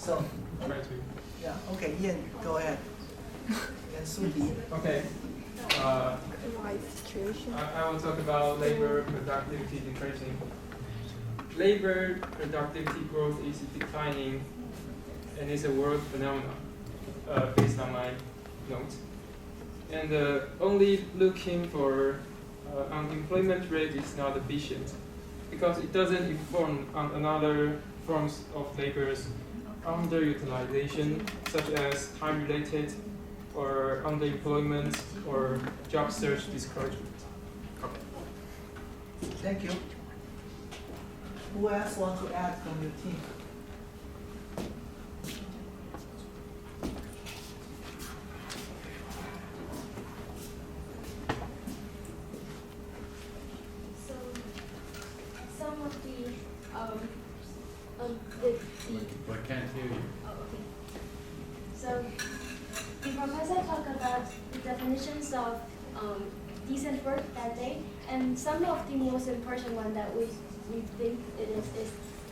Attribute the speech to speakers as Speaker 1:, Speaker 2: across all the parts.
Speaker 1: So, yeah, okay, Ian, go ahead. And Sudi.
Speaker 2: Okay. I will talk about labor productivity decreasing. Labor productivity growth is declining and is a world phenomenon based on my notes. And only looking for unemployment rate is not efficient because it doesn't inform on another forms of labor's underutilization, such as time-related or underemployment or job search discouragement.
Speaker 1: Thank you. Who else want to add from your team?
Speaker 3: So some of the
Speaker 4: I can't hear you.
Speaker 3: oh, okay. So the professor talked about the definitions of decent work that day, and some of the most important one that we think it is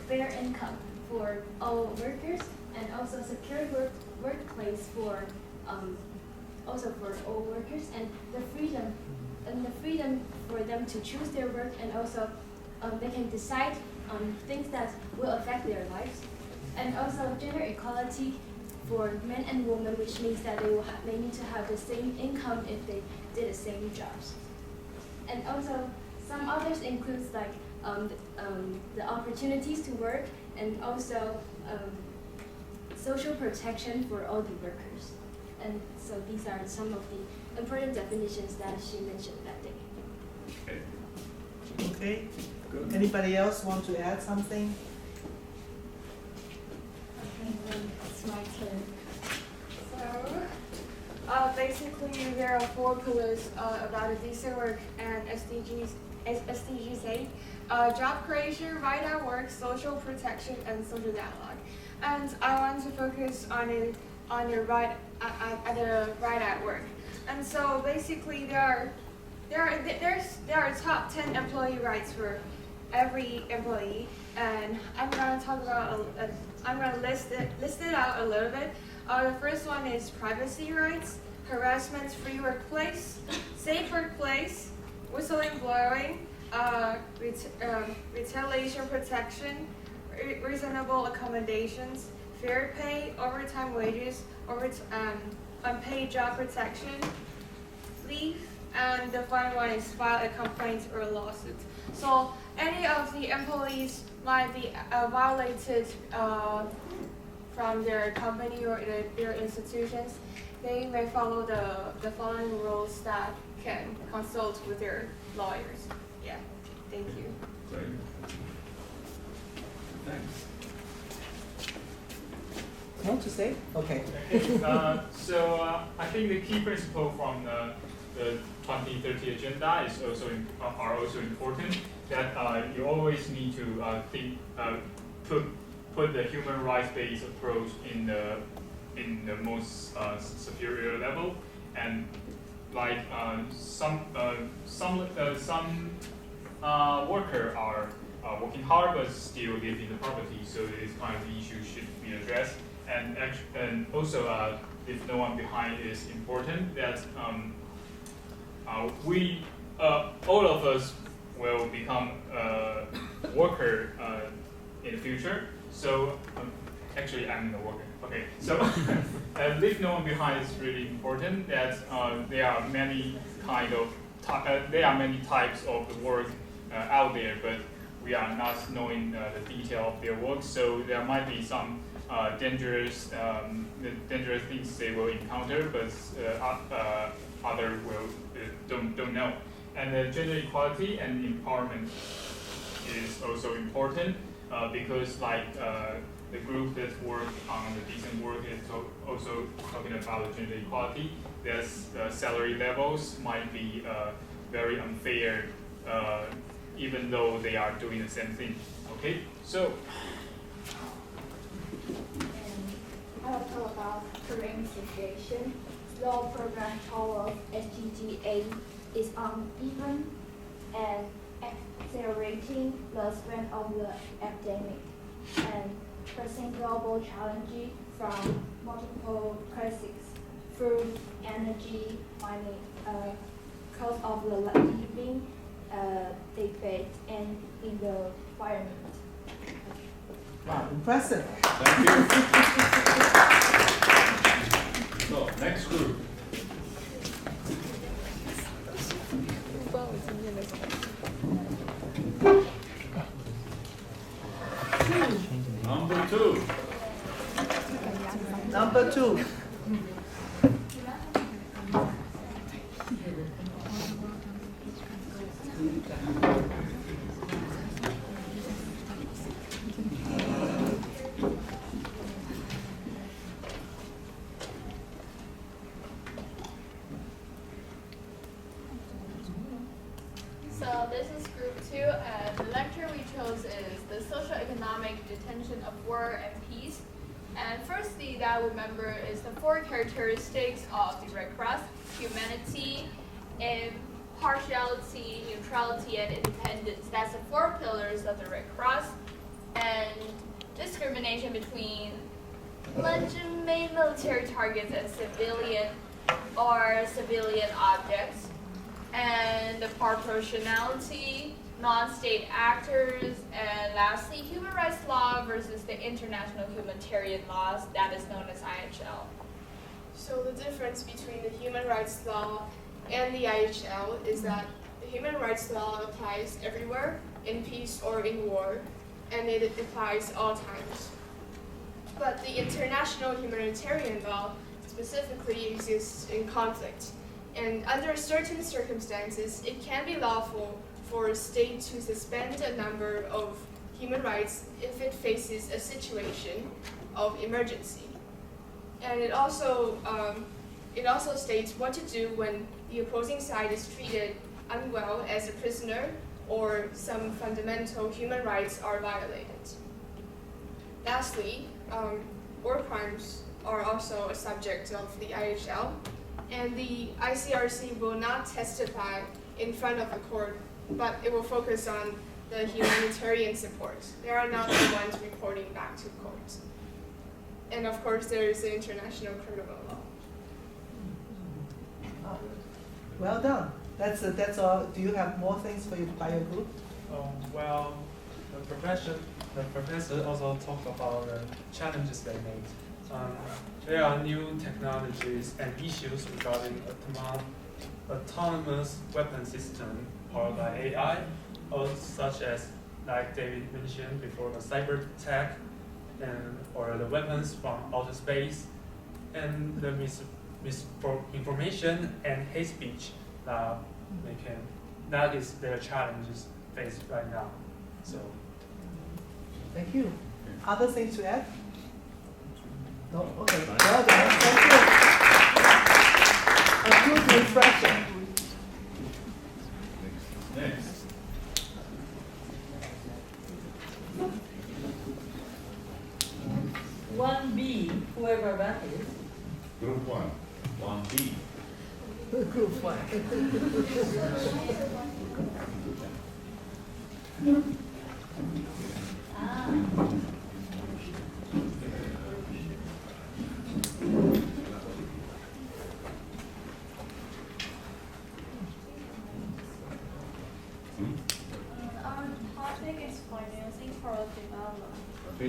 Speaker 3: fair income for all workers, and also secure workplace for also for all workers, and the freedom for them to choose their work, and also they can decide on things that will affect their lives, and also gender equality for men and women, which means that they need to have the same income if they did the same jobs. And also some others includes like the opportunities to work, and also social protection for all the workers. And so these are some of the important definitions that she mentioned that day.
Speaker 1: Okay. Good. Anybody else want to add something?
Speaker 5: Okay, it's my turn. So, basically, there are 4 pillars about a decent work and SDGs 8. Job creation, right at work, social protection, and social dialogue. And I want to focus on the right at work. And so basically, there are top 10 employee rights for every employee, and I'm gonna talk about I'm gonna list it out a little bit. The first one is privacy rights, harassment-free workplace, safe workplace, whistling blowing, retaliation protection, reasonable accommodations, fair pay, overtime wages, unpaid job protection, leave, and the final one is file a complaint or a lawsuit. So any of the employees might be violated from their company or their institutions, they may follow the following rules that can consult with their lawyers. Yeah, thank you.
Speaker 4: Great. Thanks.
Speaker 1: Want to say? Okay.
Speaker 6: So I think the key principle from the 2030 agenda is are also important. That you always need to put the human rights based approach in the most superior level, and like some workers are working hard but still live in the poverty, so this kind of issue should be addressed. And also if no one behind is important, that we all of us will become worker in the future. So actually I'm a worker. Okay, so leave no one behind is really important. That there are many types of the work out there, but we are not knowing the detail of their work. So there might be some dangerous things they will encounter, but other will don't know. And the gender equality and empowerment is also important because like the group that work on the decent work is also talking about gender equality. There's salary levels might be very unfair, even though they are doing the same thing. Okay, so.
Speaker 7: And I will talk about current situation. Law program towards SDG 8 is uneven and accelerating the spread of the epidemic. And facing global challenges from multiple crises through energy, mining, cost of the living, debate, and environment.
Speaker 1: Wow, impressive.
Speaker 4: Thank you. So, next group. Number 2.
Speaker 1: Number 2.
Speaker 8: So this is group 2, and the lecture we chose is the socioeconomic detention of war and peace. And firstly, that I remember is the 4 characteristics of the Red Cross: humanity, impartiality, neutrality, and independence. That's the 4 pillars of the Red Cross. And discrimination between legitimate military targets and civilian objects. And the proportionality, non-state actors, and lastly, human rights law versus the international humanitarian laws that is known as IHL.
Speaker 5: So the difference between the human rights law and the IHL is that the human rights law applies everywhere, in peace or in war, and it applies all times. But the international humanitarian law specifically exists in conflict. And under certain circumstances, it can be lawful for a state to suspend a number of human rights if it faces a situation of emergency. And it also states what to do when the opposing side is treated unwell as a prisoner or some fundamental human rights are violated. Lastly, war crimes are also a subject of the IHL. And the ICRC will not testify in front of the court, but it will focus on the humanitarian support. They are not the ones reporting back to court. And of course, there is the international criminal law.
Speaker 1: Well done. That's all. Do you have more things by your group?
Speaker 2: Well, the professor also talked about the challenges they made. There are new technologies and issues regarding autonomous weapon system powered by AI, such as, like David mentioned before, the cyber attack, or the weapons from outer space, and the misinformation and hate speech that is their challenges faced right now. So,
Speaker 1: Thank you. Other things to add? No? Okay. Well done. Thank you. A good reflection.
Speaker 4: Next.
Speaker 9: One B, whoever that is.
Speaker 4: Group 1. 1B.
Speaker 1: Group 1.
Speaker 10: Our topic is financing for development.
Speaker 4: Okay.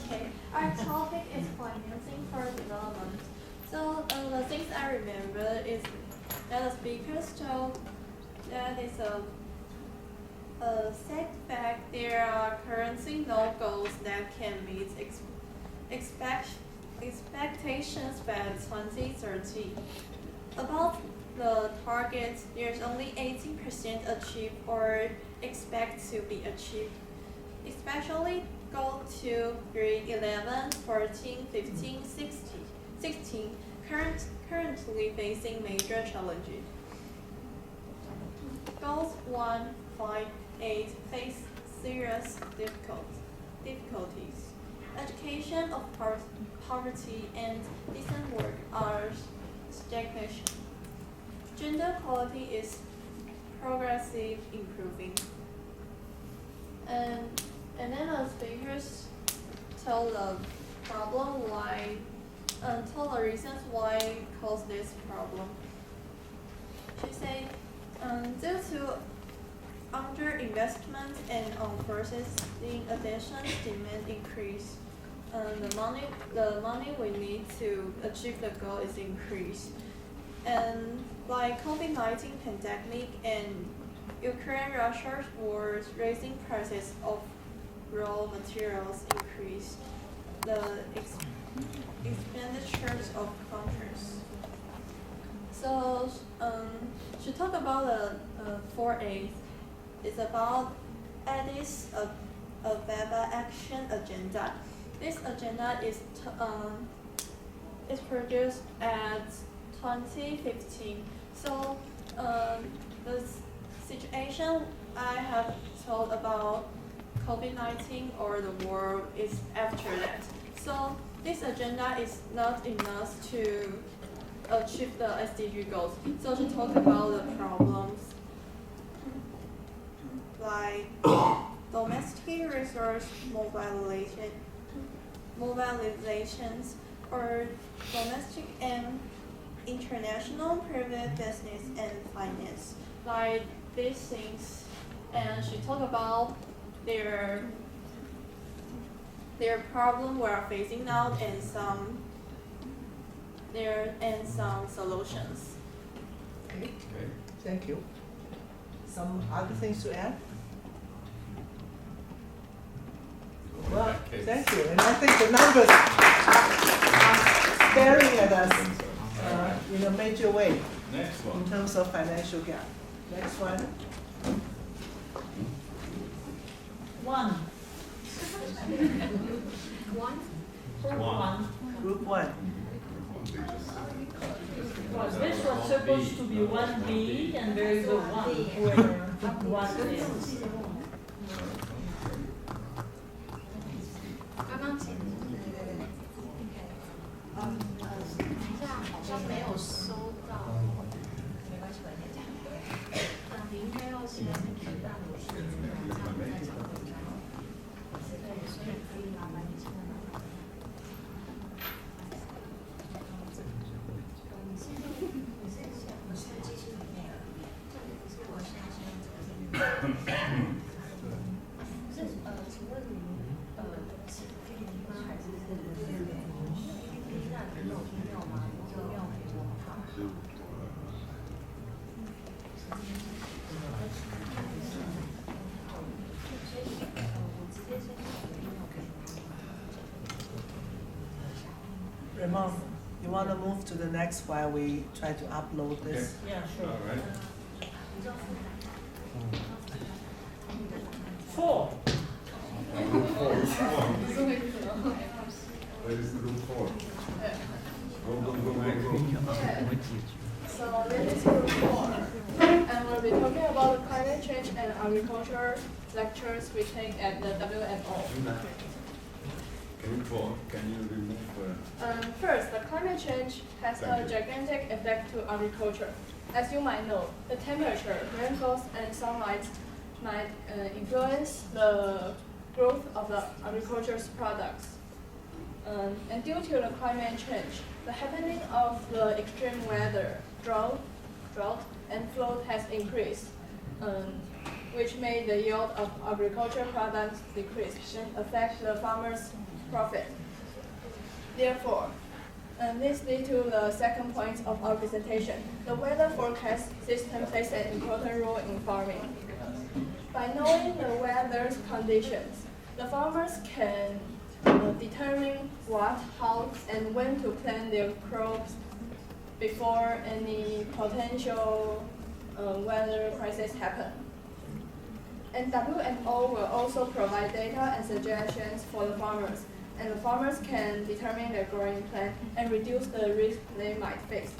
Speaker 10: Okay, our topic is financing for development. So the things I remember is that the speakers told that is a setback. There are currently no goals that can meet expectations by 2030. About the targets, there's only 18% achieved or expect to be achieved. Especially goal 2, grade 11, 14, 15, 16 currently facing major challenges. Goals 1, 5, 8 face serious difficulties. Education of poverty and decent work are stagnation. Gender equality is progressive improving. And then the speakers tell the problem why, tell the reasons why cause this problem. She said, due to underinvestment and unforeseen additions, demand increase. The money we need to achieve the goal is increased. And like COVID-19 pandemic and Ukraine-Russia war, raising prices of raw materials increase the expenditures of countries. So she talked about the 4A. It's about Addis Ababa Action Agenda. This agenda is produced at 2015. So the situation I have told about COVID-19 or the war is after that. So this agenda is not enough to achieve the SDG goals. So she talked about the problems like domestic resource mobilizations or domestic and international private business and finance, like these things. And she talked about their problem we're facing now and some solutions.
Speaker 1: Okay, thank you. Some other things to add? Well, thank you. And I think the numbers are staring at us in a major way
Speaker 4: Next one.
Speaker 1: in terms of financial gap. Next one.
Speaker 9: One.
Speaker 1: Group one.
Speaker 9: Well, this was supposed to be 1B, and there is a 1 where 1 is.
Speaker 3: 刚刚请等一下好像没有收到，没关系，我再讲。你应该要先让我是这样再讲比较好。对，所以可以麻烦你现在拿。我现在机器里面，可是我现在这个。请问你是可以吗？还是那你有email吗？你就email给我好。我直接先email给你。
Speaker 1: Ramon, you want to move to the next while we try to upload this?
Speaker 9: Yeah, sure.
Speaker 4: All right.
Speaker 9: 4.
Speaker 4: Where is the group 4?
Speaker 5: Okay. So this is group 4, and we'll be talking about climate change and agriculture lectures we take at the WMO.
Speaker 4: Group 4, can you remove?
Speaker 5: First, the climate change has a gigantic effect to agriculture. As you might know, the temperature, rainfalls, and sunlight might influence the growth of the agriculture's products. And due to the climate change, the happening of the extreme weather, drought, and flood has increased, which made the yield of agricultural products decrease and affect the farmers' profit. Therefore, this leads to the second point of our presentation. The weather forecast system plays an important role in farming. By knowing the weather's conditions, the farmers can determine what, how, and when to plant their crops before any potential weather crisis happen. And WMO will also provide data and suggestions for the farmers, and the farmers can determine their growing plan and reduce the risk they might face.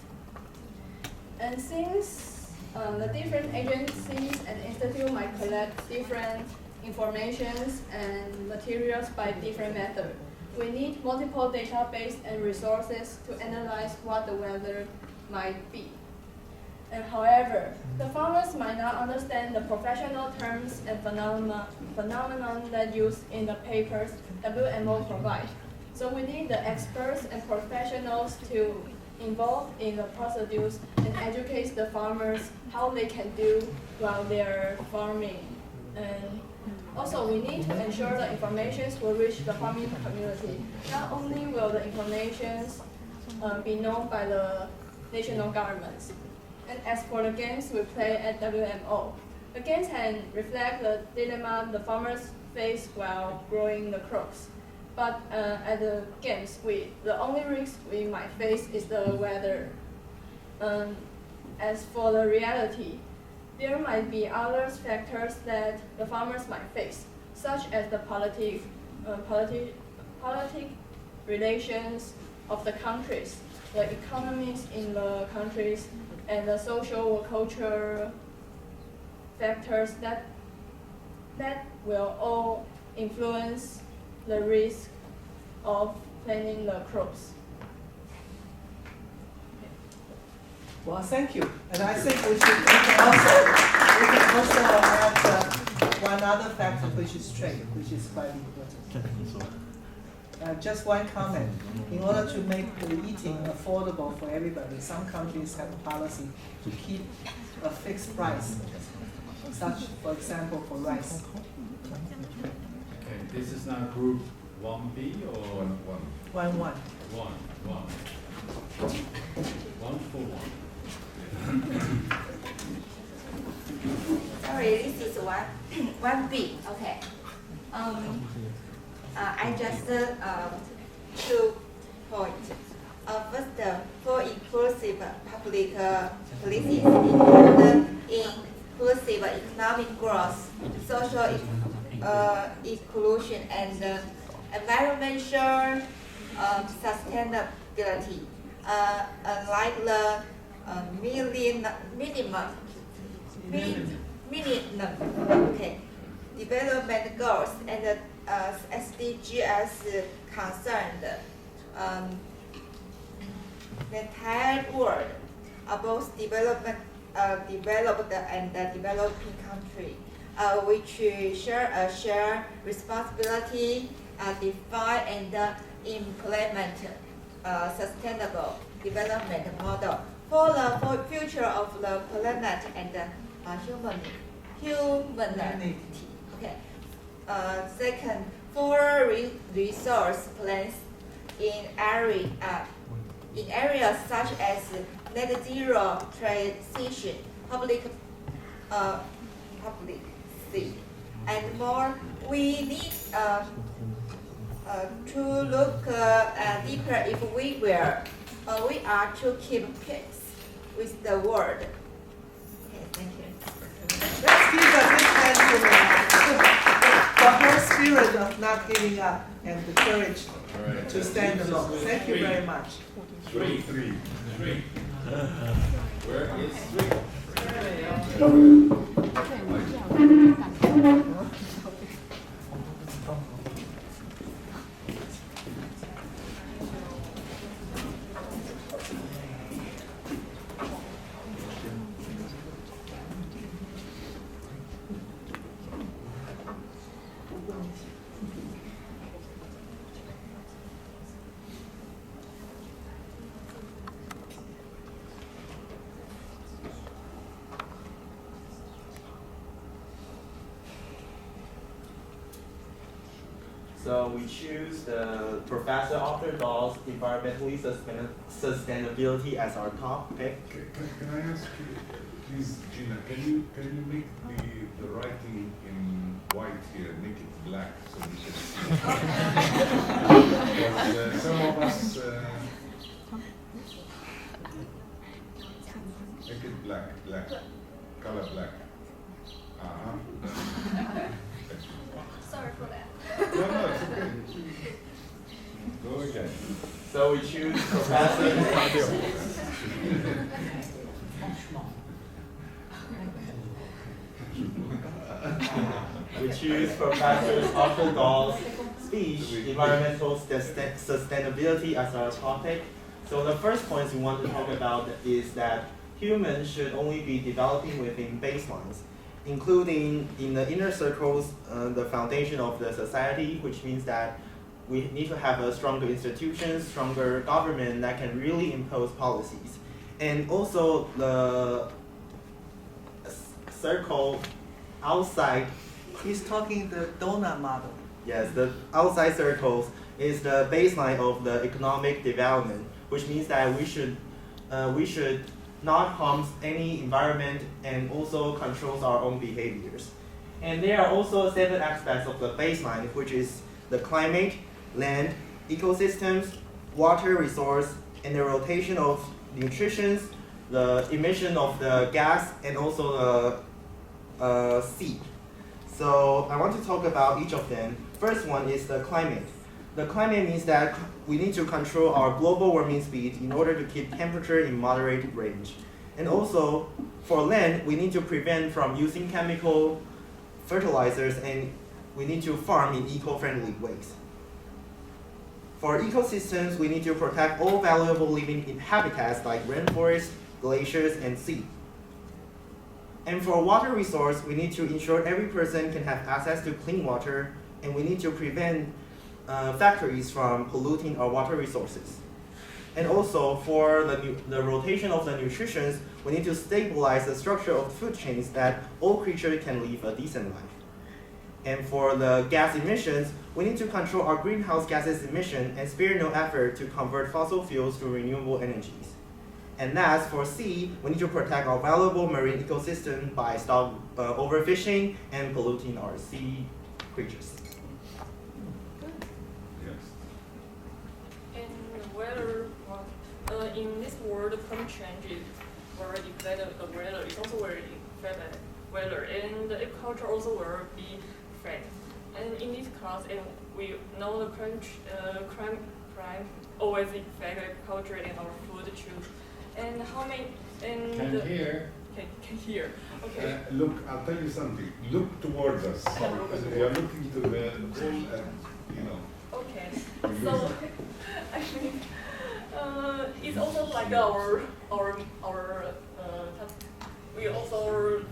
Speaker 5: And since the different agencies and institutes might collect different informations and materials by different methods, we need multiple database and resources to analyze what the weather might be.
Speaker 10: And however, the farmers might not understand the professional terms and phenomenon that used in the papers WMO provide. So we need the experts and professionals to involve in the procedures and educate the farmers how they can do while they're farming. And also, we need to ensure the information will reach the farming community. Not only will the information be known by the national governments. And as for the games we play at WMO, the games can reflect the dilemma the farmers face while growing the crops. But at the games, the only risk we might face is the weather. As for the reality, there might be other factors that the farmers might face, such as the politic relations of the countries, the economies in the countries, and the social or cultural factors that will all influence the risk of planting the crops.
Speaker 1: Well, thank you. And I think we can also add one other factor, which is trade, which is quite important. Just one comment. In order to make the eating affordable for everybody, some countries have a policy to keep a fixed price, such, for example, for rice.
Speaker 4: Okay, this is now group 1B or 1?
Speaker 1: 1-1.
Speaker 4: 1 for 1.
Speaker 11: Sorry, this is 1B. Okay. I just 2 points. First, for inclusive public policies include inclusive economic growth, social inclusion, and environmental sustainability. Like the minimum development goals and SDGs concerned, the entire world, both developed and developing country, which share responsibility, define and implement sustainable development model for the future of the planet and humanity. Okay. Second, for resource plans in areas such as net zero transition, public and more, we need to look deeper if we are to keep pace with the world. Okay, thank you.
Speaker 1: Let's give a big hand for her spirit of not giving up and the courage to stand alone. Thank you very much.
Speaker 4: 3. Where is 3?
Speaker 12: So we choose the Professor Arthur Dahl's environmentally sustainability as our topic.
Speaker 4: Can I ask you, please, Gina, can you make the writing in white here, make it black so we can see? Because some of us make it black, color black.
Speaker 8: Sorry for that.
Speaker 4: No, it's okay. Go again.
Speaker 12: So we choose Professor. We choose Professor Arthur Dahl's speech, environmental sustainability, as our topic. So the first point we want to talk about is that humans should only be developing within baselines, including in the inner circles, the foundation of the society, which means that we need to have a stronger institutions, stronger government that can really impose policies. And also the circle outside.
Speaker 1: He's talking the donut model.
Speaker 12: Yes, the outside circles is the baseline of the economic development, which means that we should not harm any environment and also controls our own behaviors. And there are also 7 aspects of the baseline, which is the climate, land, ecosystems, water resource, and the rotation of nutrition, the emission of the gas, and also the sea. So I want to talk about each of them. First one is the climate. The climate means that we need to control our global warming speed in order to keep temperature in moderate range. And also, for land, we need to prevent from using chemical fertilizers, and we need to farm in eco-friendly ways. For ecosystems, we need to protect all valuable living habitats like rainforests, glaciers, and sea. And for water resource, we need to ensure every person can have access to clean water, and we need to prevent factories from polluting our water resources. And also, for the rotation of the nutrition, we need to stabilize the structure of food chains that all creatures can live a decent life. And for the gas emissions, we need to control our greenhouse gases emission and spare no effort to convert fossil fuels to renewable energies. And last, for sea, we need to protect our valuable marine ecosystem by stop overfishing and polluting our sea creatures.
Speaker 4: Yes.
Speaker 13: And weather, in this world, climate change is very affected the weather. It's also very affected weather, and the agriculture also will be affected. And in this class, and we know the crime always affect agriculture and our food too. And how many? And
Speaker 4: Can hear.
Speaker 13: Can hear. Okay.
Speaker 4: Look, I'll tell you something. Look towards us. You're looking to the wall, and you know.
Speaker 13: Okay. So, I mean, it's also like our we also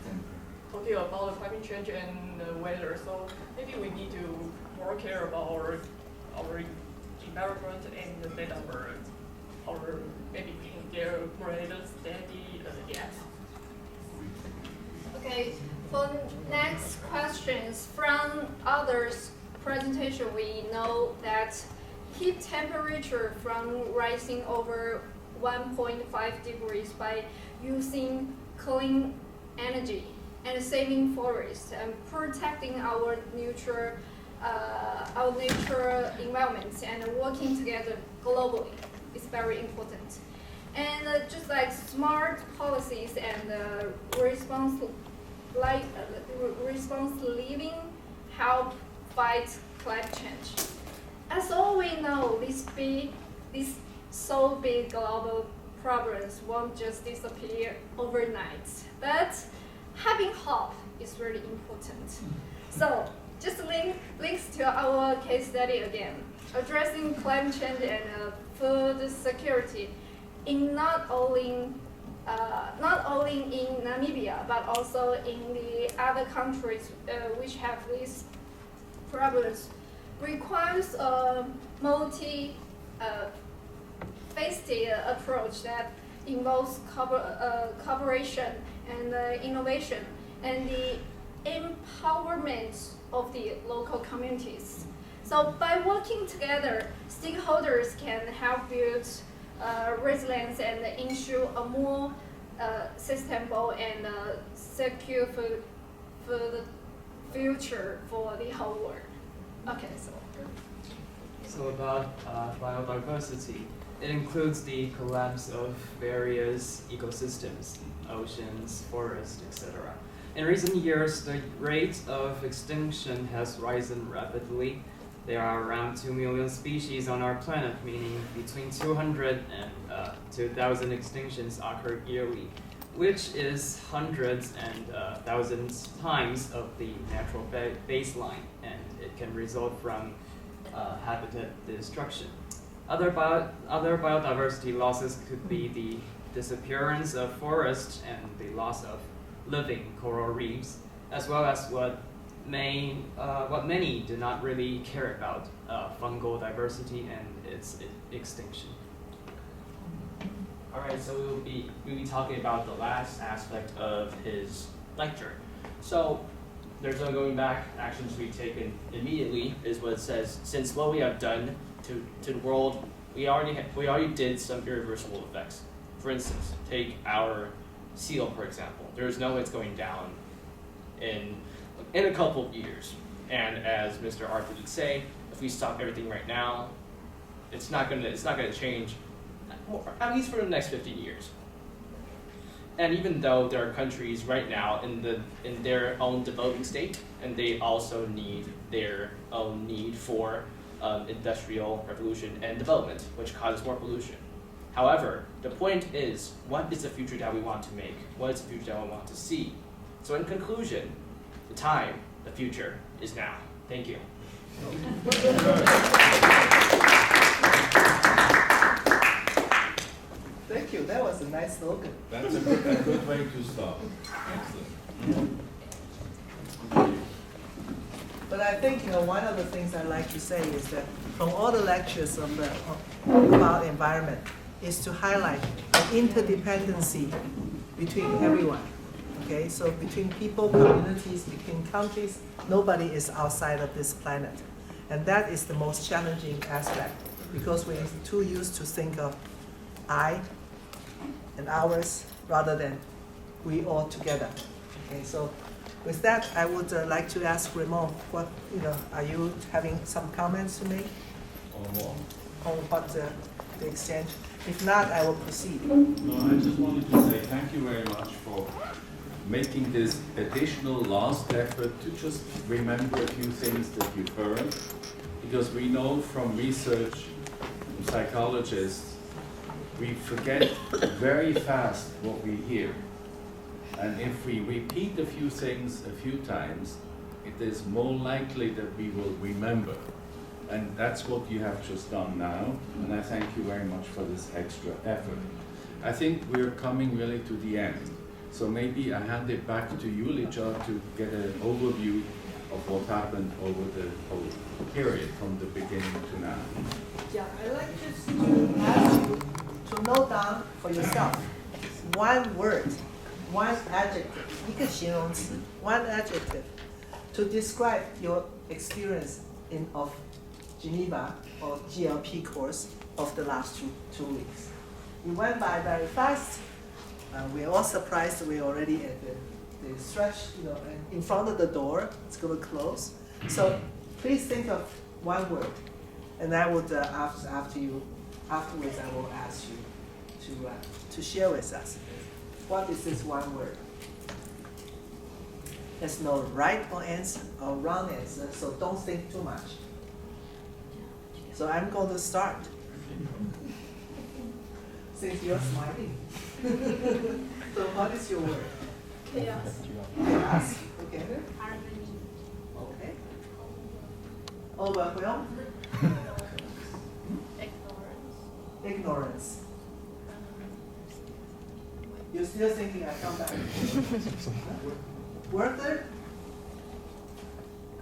Speaker 13: talking about the climate change and the weather. So maybe we need to more care about our environment and let our maybe their grade steady yes.
Speaker 8: Okay, for next questions from others presentation, we know that heat temperature from rising over 1.5 degrees by using clean energy and saving forests and protecting our nature environments and working together globally is very important. And just like smart policies and responsible living help fight climate change. As all we know, these so big global problems won't just disappear overnight. But having hope is really important. So just links to our case study again. Addressing climate change and food security in not only in Namibia but also in the other countries which have these problems requires a multi-faceted approach that involves cooperation and innovation and the empowerment of the local communities. So by working together, stakeholders can help build resilience and ensure a more sustainable and secure for the future for the whole world. Okay,
Speaker 14: So about biodiversity, it includes the collapse of various ecosystems, oceans, forests, etc. In recent years, the rate of extinction has risen rapidly. There are around 2 million species on our planet, meaning between 200 and 2,000 extinctions occur yearly, which is hundreds and thousands times of the natural baseline, and it can result from habitat destruction. Other biodiversity losses could be the disappearance of forests and the loss of living coral reefs, as well as what many do not really care about, fungal diversity and its extinction.
Speaker 15: All right, so we'll be talking about the last aspect of his lecture. So there's no going back. Actions to be taken immediately is what it says. Since what we have done to the world, we already did some irreversible effects. For instance, take our seal, for example. There's no way it's going down in a couple of years. And as Mr. Arthur would say, if we stop everything right now, it's not gonna change, at least for the next 50 years. And even though there are countries right now in their own developing state, and they also need their own need for industrial revolution and development, which causes more pollution. However, the point is, what is the future that we want to make? What is the future that we want to see? So in conclusion, the future is now. Thank you.
Speaker 1: Thank you. That was a nice slogan.
Speaker 4: That's a good way to start. Excellent.
Speaker 1: But I think one of the things I like to say is that from all the lectures about environment is to highlight the interdependency between everyone. Okay, so between people, communities, between countries, nobody is outside of this planet. And that is the most challenging aspect because we're too used to think of I and ours rather than we all together. Okay, so with that, I would like to ask Ramon, what, are you having some comments to make?
Speaker 4: On what?
Speaker 1: On what the exchange? If not, I will proceed.
Speaker 16: No, I just wanted to say thank you very much for making this additional last effort to just remember a few things that you've heard, because we know from research, from psychologists, we forget very fast what we hear. And if we repeat a few things a few times, it is more likely that we will remember. And that's what you have just done now, and I thank you very much for this extra effort. I think we're coming really to the end. So maybe I hand it back to you, Licha, to get an overview of what happened over the whole period from the beginning to now.
Speaker 1: Yeah, I'd like just to ask you to note down for yourself one word, one adjective, 一个形容词, one adjective to describe your experience of Geneva or GLP course of the last two weeks. We went by very fast. We're all surprised we're already at the stretch, in front of the door. It's going to close. So please think of one word, and I would afterwards I will ask you to share with us. What is this one word? There's no right or answer or wrong answer, so don't think too much. So I'm going to start. Since you're smiling. So what is your word?
Speaker 10: Chaos.
Speaker 1: Chaos. Okay. Okay. Overwhelm. Ignorance. You're still thinking I come back. Word third?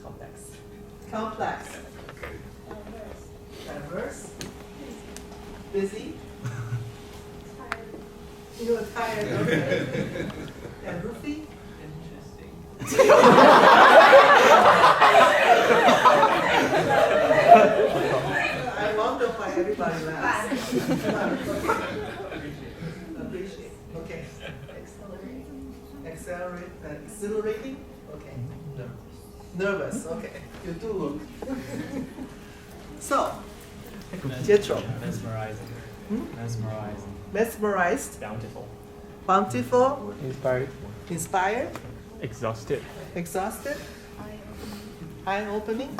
Speaker 1: Complex. Complex. Diverse. Busy. You're tired, okay. And Ruthie? Interesting. I wonder why everybody laughs. Appreciate. Okay. Exhilarating? Okay. Nervous, okay. You do look. So, Jethro.
Speaker 14: Mesmerizing. Mesmerizing.
Speaker 1: Mesmerized.
Speaker 14: Bountiful.
Speaker 1: Bountiful.
Speaker 2: Inspired.
Speaker 1: Inspired.
Speaker 2: Exhausted.
Speaker 1: Exhausted. Eye-opening.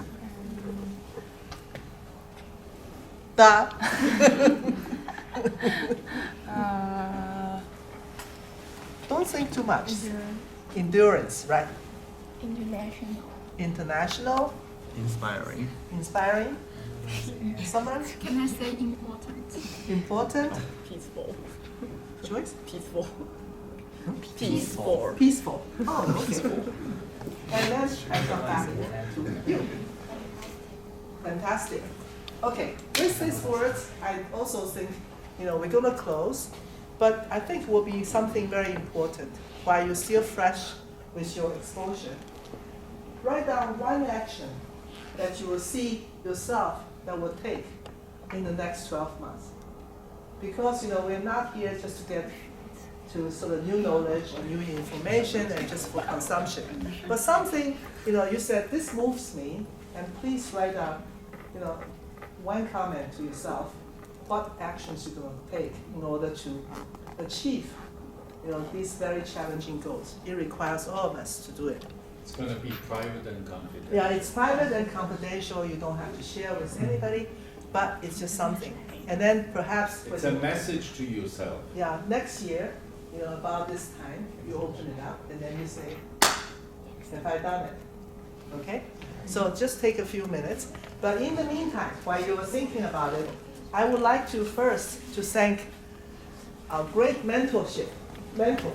Speaker 1: Don't think too much. Endurance, right?
Speaker 7: International.
Speaker 1: International.
Speaker 12: Inspiring.
Speaker 1: Inspiring. Someone?
Speaker 17: Can I say important?
Speaker 1: Important?
Speaker 13: Peaceful.
Speaker 1: Joyce?
Speaker 13: Peaceful.
Speaker 1: Peaceful. Peaceful. Oh, okay. And then I come back to you. Fantastic. Okay, with these words, I also think, we're going to close, but I think it will be something very important while you're still fresh with your exposure. Write down one action that you will see yourself that will take in the next 12 months. Because, we're not here just to get to sort of new knowledge or new information and just for consumption. But something, you said, this moves me, and please write down, one comment to yourself, what actions you're going to take in order to achieve, these very challenging goals. It requires all of us to do it.
Speaker 16: It's going to be private and confidential.
Speaker 1: Yeah, it's private and confidential. You don't have to share with anybody, but it's just something. And then perhaps
Speaker 16: it's a message to yourself.
Speaker 1: Yeah, next year, about this time, you open it up and then you say, have I done it? Okay? So just take a few minutes. But in the meantime, while you were thinking about it, I would like to first to thank our great mentors who are here.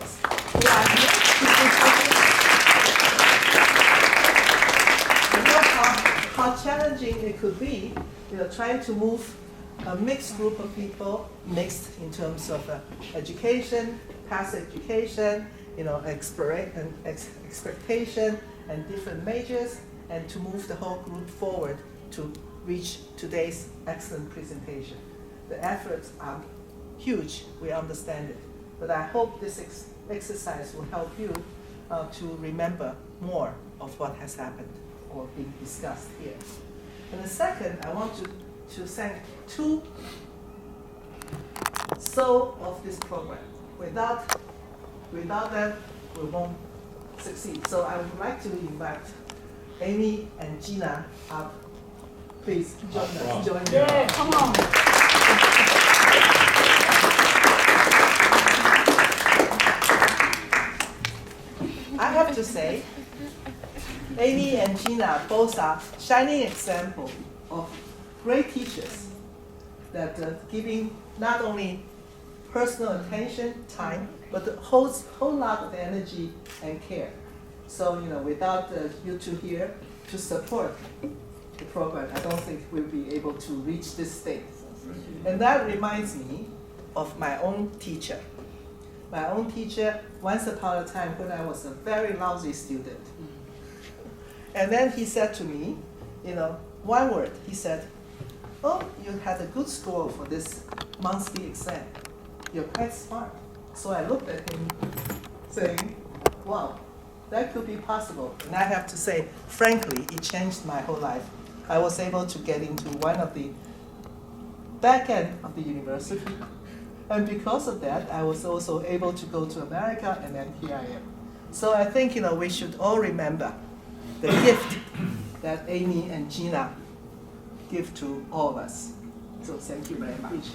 Speaker 1: How challenging it could be, trying to move a mixed group of people, mixed in terms of education, past education, expectation, and different majors, and to move the whole group forward to reach today's excellent presentation. The efforts are huge, we understand it, but I hope this exercise will help you to remember more of what has happened or being discussed here. And the second, I want to thank two souls of this program. Without them, we won't succeed. So I would like to invite Amy and Gina up. Please join us. Join
Speaker 9: Yeah, come on.
Speaker 1: I have to say, Amy and Gina both are shining examples of great teachers that giving not only personal attention, time, but a whole lot of energy and care. So, without you two here to support the program, I don't think we'll be able to reach this state. And that reminds me of my own teacher. My own teacher, once upon a time when I was a very lousy student. And then he said to me, one word, he said, "Oh, you had a good score for this monthly exam. You're quite smart." So I looked at him saying, wow, that could be possible. And I have to say, frankly, it changed my whole life. I was able to get into one of the back end of the university. And because of that, I was also able to go to America, and then here I am. So I think, we should all remember the gift that Amy and Gina give to all of us. So thank you very much.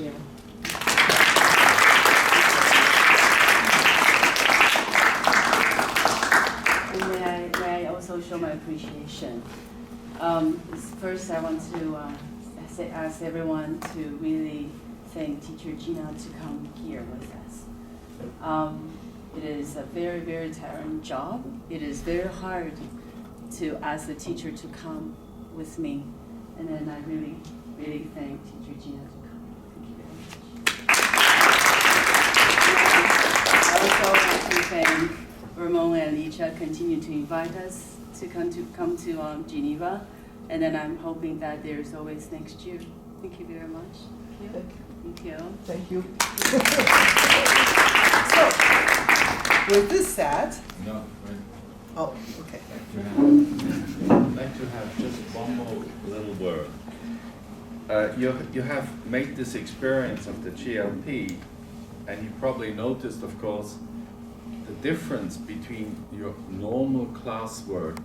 Speaker 18: And may I also show my appreciation. First, I want to ask everyone to really thank Teacher Gina to come here with us. It is a very, very tiring job. It is very hard to ask the teacher to come with me. And then I really, really thank Teacher Gina to come. Thank you very much. I also want to thank Ramon and Licha continue to invite us to come to Geneva. And then I'm hoping that there's always next year. Thank you very much. Thank you.
Speaker 1: Thank you. So, with this said,
Speaker 16: No, right.
Speaker 1: Oh, okay.
Speaker 16: I'd like to have just one more little word. You have made this experience of the GLP, and you probably noticed, of course, the difference between your normal classwork,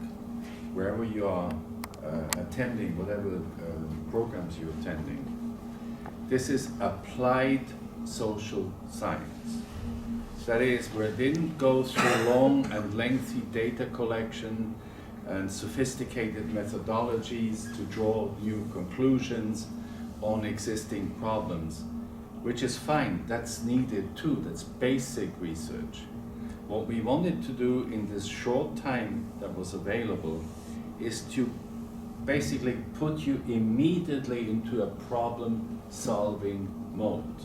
Speaker 16: wherever you are attending, whatever programs you're attending. This is applied social science. That is, where it didn't go through long and lengthy data collection, and sophisticated methodologies to draw new conclusions on existing problems, which is fine, that's needed too, that's basic research. What we wanted to do in this short time that was available is to basically put you immediately into a problem-solving mode.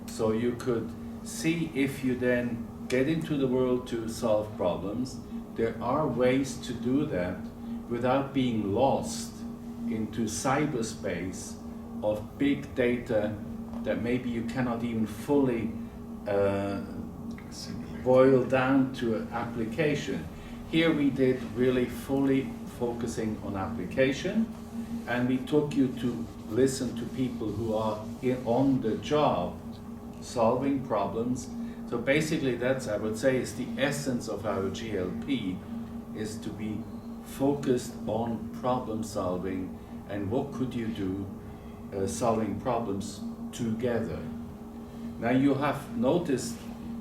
Speaker 16: So you could see if you then get into the world to solve problems, there are ways to do that without being lost into cyberspace of big data that maybe you cannot even fully boil down to an application. Here we did really fully focusing on application, and we took you to listen to people who are on the job solving problems. So basically that's, I would say, is the essence of our GLP, is to be focused on problem solving and what could you do solving problems together. Now you have noticed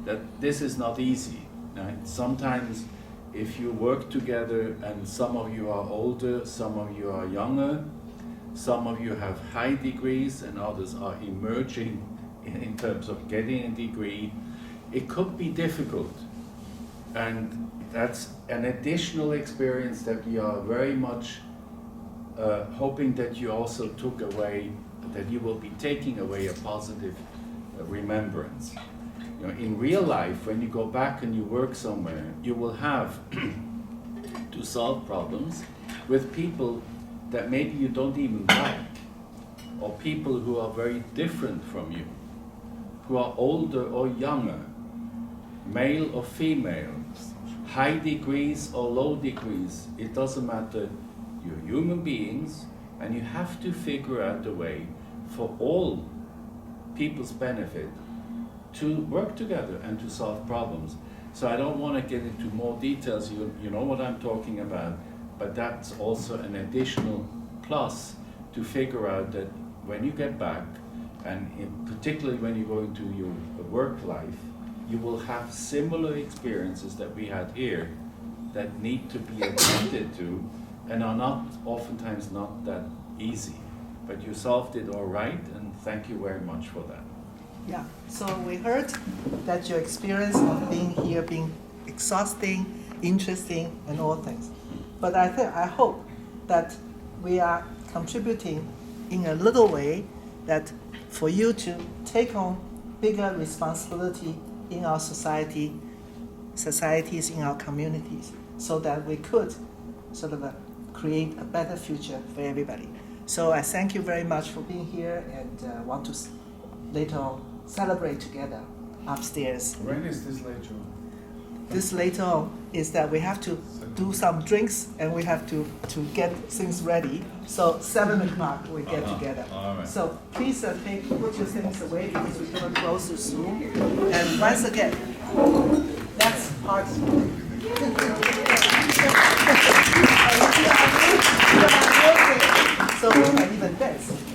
Speaker 16: that this is not easy, right? Sometimes if you work together and some of you are older, some of you are younger, some of you have high degrees and others are emerging in terms of getting a degree, it could be difficult. And that's an additional experience that we are very much hoping that you also took away, that you will be taking away a positive remembrance. You know, in real life, when you go back and you work somewhere, you will have to solve problems with people that maybe you don't even like, or people who are very different from you, who are older or younger, male or female, high degrees or low degrees, it doesn't matter. You're human beings, and you have to figure out a way for all people's benefit to work together and to solve problems. So I don't want to get into more details, you know what I'm talking about, but that's also an additional plus to figure out that when you get back, and particularly when you go into your work life, you will have similar experiences that we had here that need to be attended to and are not, oftentimes not that easy. But you solved it all right, and thank you very much for that.
Speaker 1: Yeah, so we heard that your experience of being here being exhausting, interesting, and all things. But I hope that we are contributing in a little way that for you to take on bigger responsibility in our societies, in our communities, so that we could sort of create a better future for everybody. So I thank you very much for being here, and want to later on celebrate together upstairs.
Speaker 4: When is this later on?
Speaker 1: This later on is that we have to do some drinks and we have to get things ready. So 7 o'clock we get together.
Speaker 4: All right.
Speaker 1: So please put your things away because we're going to close soon. And once again, that's party. So we can even dance.